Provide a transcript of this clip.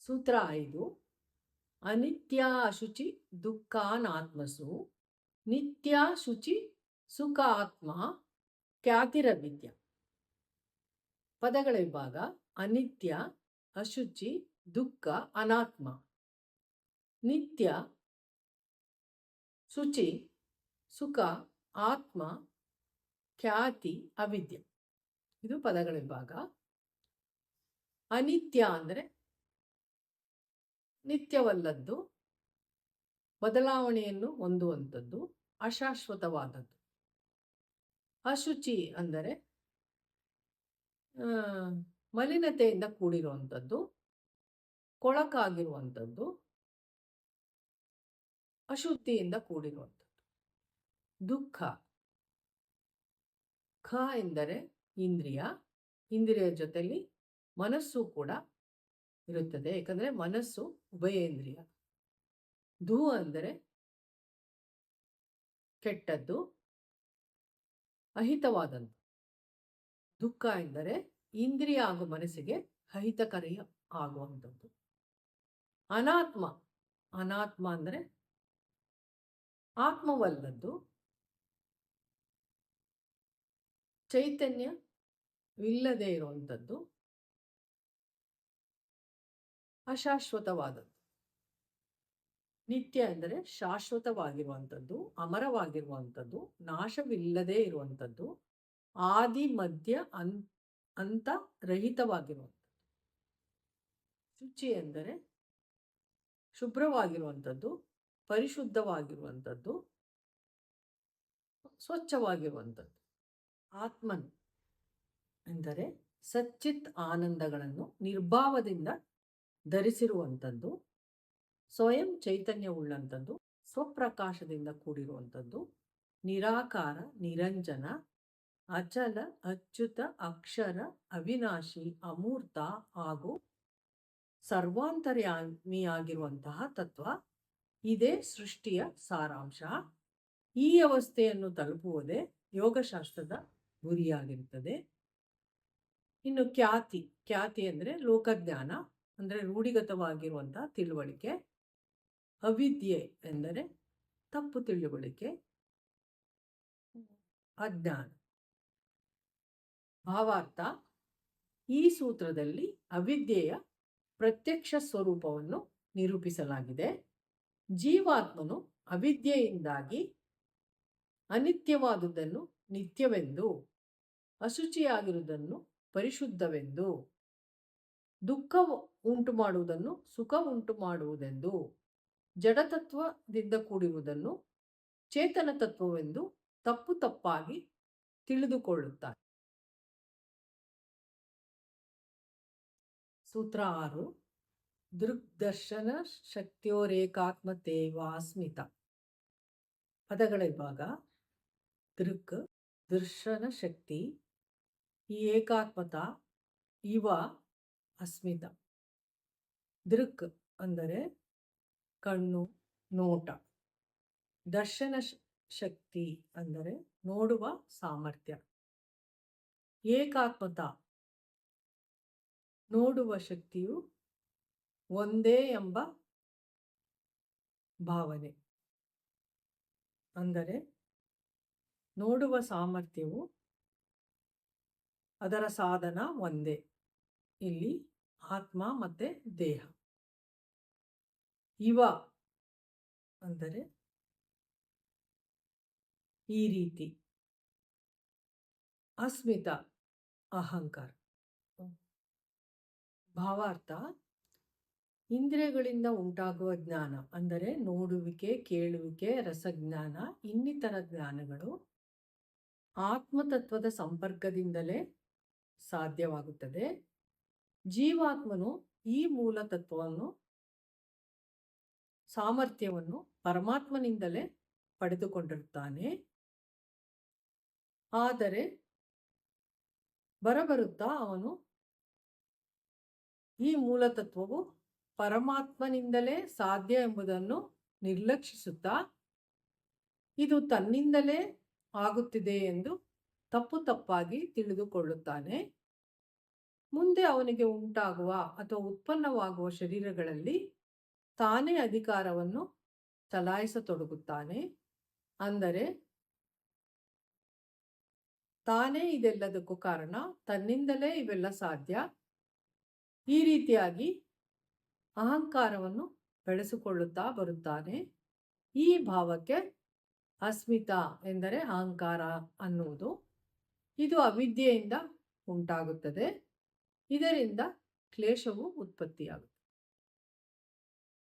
ಸೂತ್ರ 5. ಅನಿತ್ಯ ಅಶುಚಿ ದುಃಖಾನಾತ್ಮಸು ನಿತ್ಯ ಶುಚಿ ಸುಖ ಆತ್ಮ ಖ್ಯಾತಿರವಿದ್ಯ. ಪದಗಳ ವಿಭಾಗ: ಅನಿತ್ಯ, ಅಶುಚಿ, ದುಃಖ, ಅನಾತ್ಮ. ನಿತ್ಯ, ಶುಚಿ, ಸುಖ, ಆತ್ಮ, ಖ್ಯಾತಿ, ಅವಿದ್ಯ. ಇದು ಪದಗಳ ವಿಭಾಗ. ಅನಿತ್ಯ ಅಂದರೆ ನಿತ್ಯವಲ್ಲದ್ದು, ಬದಲಾವಣೆಯನ್ನು ಹೊಂದುವಂಥದ್ದು, ಅಶಾಶ್ವತವಾದದ್ದು. ಅಶುಚಿ ಅಂದರೆ ಮಲಿನತೆಯಿಂದ ಕೂಡಿರುವಂಥದ್ದು, ಕೊಳಕಾಗಿರುವಂಥದ್ದು, ಅಶುದ್ಧಿಯಿಂದ ಕೂಡಿರುವಂಥದ್ದು. ದುಃಖ: ಖ ಎಂದರೆ ಇಂದ್ರಿಯ, ಇಂದ್ರಿಯ ಜೊತೆಲಿ ಮನಸ್ಸು ಕೂಡ ಇರುತ್ತದೆ, ಯಾಕಂದರೆ ಮನಸ್ಸು ಉಭಯೇಂದ್ರಿಯ. ದು ಅಂದರೆ ಕೆಟ್ಟದ್ದು, ಅಹಿತವಾದಂಥ. ದುಃಖ ಎಂದರೆ ಇಂದ್ರಿಯ ಹಾಗೂ ಮನಸ್ಸಿಗೆ ಅಹಿತಕರ ಆಗುವಂಥದ್ದು. ಅನಾತ್ಮ: ಅನಾತ್ಮ ಅಂದರೆ ಆತ್ಮವಲ್ಲದ್ದು, ಚೈತನ್ಯವಿಲ್ಲದೆ ಇರುವಂಥದ್ದು, ಅಶಾಶ್ವತವಾದದ್ದು. ನಿತ್ಯ ಎಂದರೆ ಶಾಶ್ವತವಾಗಿರುವಂಥದ್ದು, ಅಮರವಾಗಿರುವಂಥದ್ದು, ನಾಶವಿಲ್ಲದೆ ಇರುವಂಥದ್ದು, ಆದಿ ಮಧ್ಯ ಅಂತ ರಹಿತವಾಗಿರುವಂಥದ್ದು. ಶುಚಿ ಎಂದರೆ ಶುಭ್ರವಾಗಿರುವಂಥದ್ದು, ಪರಿಶುದ್ಧವಾಗಿರುವಂಥದ್ದು, ಸ್ವಚ್ಛವಾಗಿರುವಂಥದ್ದು. ಆತ್ಮನ್ ಎಂದರೆ ಸಚ್ಚಿತ್ ಆನಂದಗಳನ್ನು ನಿರ್ಭಾವದಿಂದ ಧರಿಸಿರುವಂಥದ್ದು, ಸ್ವಯಂ ಚೈತನ್ಯವುಳ್ಳಂಥದ್ದು, ಸ್ವಪ್ರಕಾಶದಿಂದ ಕೂಡಿರುವಂಥದ್ದು, ನಿರಾಕಾರ, ನಿರಂಜನ, ಅಚಲ, ಅಚ್ಯುತ, ಅಕ್ಷರ, ಅವಿನಾಶಿ, ಅಮೂರ್ತ ಹಾಗೂ ಸರ್ವಾಂತರ್ಯಾಮಿಯಾಗಿರುವಂತಹ ತತ್ವ. ಇದೇ ಸೃಷ್ಟಿಯ ಸಾರಾಂಶ. ಈ ಅವಸ್ಥೆಯನ್ನು ತಲುಪುವುದೇ ಯೋಗಶಾಸ್ತ್ರದ ಗುರಿಯಾಗಿರುತ್ತದೆ. ಇನ್ನು ಖ್ಯಾತಿ: ಖ್ಯಾತಿ ಅಂದರೆ ಲೋಕಜ್ಞಾನ, ಅಂದರೆ ರೂಢಿಗತವಾಗಿರುವಂತಹ ತಿಳುವಳಿಕೆ. ಅವಿದ್ಯೆ ಎಂದರೆ ತಪ್ಪು ತಿಳುವಳಿಕೆ, ಅಜ್ಞಾನ. ಭಾವಾರ್ಥ: ಈ ಸೂತ್ರದಲ್ಲಿ ಅವಿದ್ಯೆಯ ಪ್ರತ್ಯಕ್ಷ ಸ್ವರೂಪವನ್ನು ನಿರೂಪಿಸಲಾಗಿದೆ. ಜೀವಾತ್ಮನು ಅವಿದ್ಯೆಯಿಂದಾಗಿ ಅನಿತ್ಯವಾದುದನ್ನು ನಿತ್ಯವೆಂದು, ಅಶುಚಿಯಾಗಿರುವುದನ್ನು ಪರಿಶುದ್ಧವೆಂದು, ದುಃಖ ಉಂಟು ಮಾಡುವುದನ್ನು ಸುಖ ಉಂಟು ಮಾಡುವುದೆಂದು, ಜಡತತ್ವದಿಂದ ಕೂಡಿರುವುದನ್ನು ಚೇತನ ತತ್ವವೆಂದು ತಪ್ಪು ತಪ್ಪಾಗಿ ತಿಳಿದುಕೊಳ್ಳುತ್ತಾರೆ. ಸೂತ್ರ 6. ದೃಗ್ದರ್ಶನ ಶಕ್ತಿಯೋರೇಕಾತ್ಮತೇವಾಸ್ಮಿತ. ಪದಗಳ ವಿಭಾಗ: ದೃಕ್ ದರ್ಶನ ಶಕ್ತಿ, ಈ ಏಕಾತ್ಮತ, ಇವ ಅಸ್ಮಿತ. ದೃಕ್ ಅಂದರೆ ಕಣ್ಣು, ನೋಟ. ದರ್ಶನ ಶಕ್ತಿ ಅಂದರೆ ನೋಡುವ ಸಾಮರ್ಥ್ಯ. ಏಕಾತ್ಮತ ನೋಡುವ ಶಕ್ತಿಯು ಒಂದೇ ಎಂಬ ಭಾವನೆ. ಅಂದರೆ ನೋಡುವ ಸಾಮರ್ಥ್ಯವು ಅದರ ಸಾಧನ ಒಂದೇ. ಇಲ್ಲಿ ಆತ್ಮ ಮತ್ತು ದೇಹ. ಇವ ಅಂದರೆ ಈ ರೀತಿ. ಅಸ್ಮಿತ ಅಹಂಕಾರ. ಭಾವಾರ್ಥ: ಇಂದ್ರಿಯಗಳಿಂದ ಉಂಟಾಗುವ ಜ್ಞಾನ ಅಂದರೆ ನೋಡುವಿಕೆ, ಕೇಳುವಿಕೆ, ರಸಜ್ಞಾನ, ಇನ್ನಿತರ ಜ್ಞಾನಗಳು ಆತ್ಮತತ್ವದ ಸಂಪರ್ಕದಿಂದಲೇ ಸಾಧ್ಯವಾಗುತ್ತದೆ. ಜೀವಾತ್ಮನು ಈ ಮೂಲ ತತ್ವವನ್ನು ಸಾಮರ್ಥ್ಯವನ್ನು ಪರಮಾತ್ಮನಿಂದಲೇ ಪಡೆದುಕೊಂಡಿರುತ್ತಾನೆ. ಆದರೆ ಬರಬರುತ್ತಾ ಅವನು ಈ ಮೂಲತತ್ವವು ಪರಮಾತ್ಮನಿಂದಲೇ ಸಾಧ್ಯ ಎಂಬುದನ್ನು ನಿರ್ಲಕ್ಷಿಸುತ್ತಾ ಇದು ತನ್ನಿಂದಲೇ ಆಗುತ್ತಿದೆ ಎಂದು ತಪ್ಪು ತಪ್ಪಾಗಿ ತಿಳಿದುಕೊಳ್ಳುತ್ತಾನೆ. ಮುಂದೆ ಅವನಿಗೆ ಉಂಟಾಗುವ ಅಥವಾ ಉತ್ಪನ್ನವಾಗುವ ಶರೀರಗಳಲ್ಲಿ ತಾನೇ ಅಧಿಕಾರವನ್ನು ಚಲಾಯಿಸತೊಡಗುತ್ತಾನೆ. ಅಂದರೆ ತಾನೇ ಇದೆಲ್ಲದಕ್ಕೂ ಕಾರಣ, ತನ್ನಿಂದಲೇ ಇವೆಲ್ಲ ಸಾಧ್ಯ. ಈ ರೀತಿಯಾಗಿ ಅಹಂಕಾರವನ್ನು ಬೆಳೆಸಿಕೊಳ್ಳುತ್ತಾ ಬರುತ್ತಾನೆ. ಈ ಭಾವಕ್ಕೆ ಅಸ್ಮಿತಾ ಎಂದರೆ ಅಹಂಕಾರ ಅನ್ನುವುದು. ಇದು ಅವಿದ್ಯೆಯಿಂದ ಉಂಟಾಗುತ್ತದೆ. ಇದರಿಂದ ಕ್ಲೇಶವು ಉತ್ಪತ್ತಿಯಾಗುತ್ತದೆ.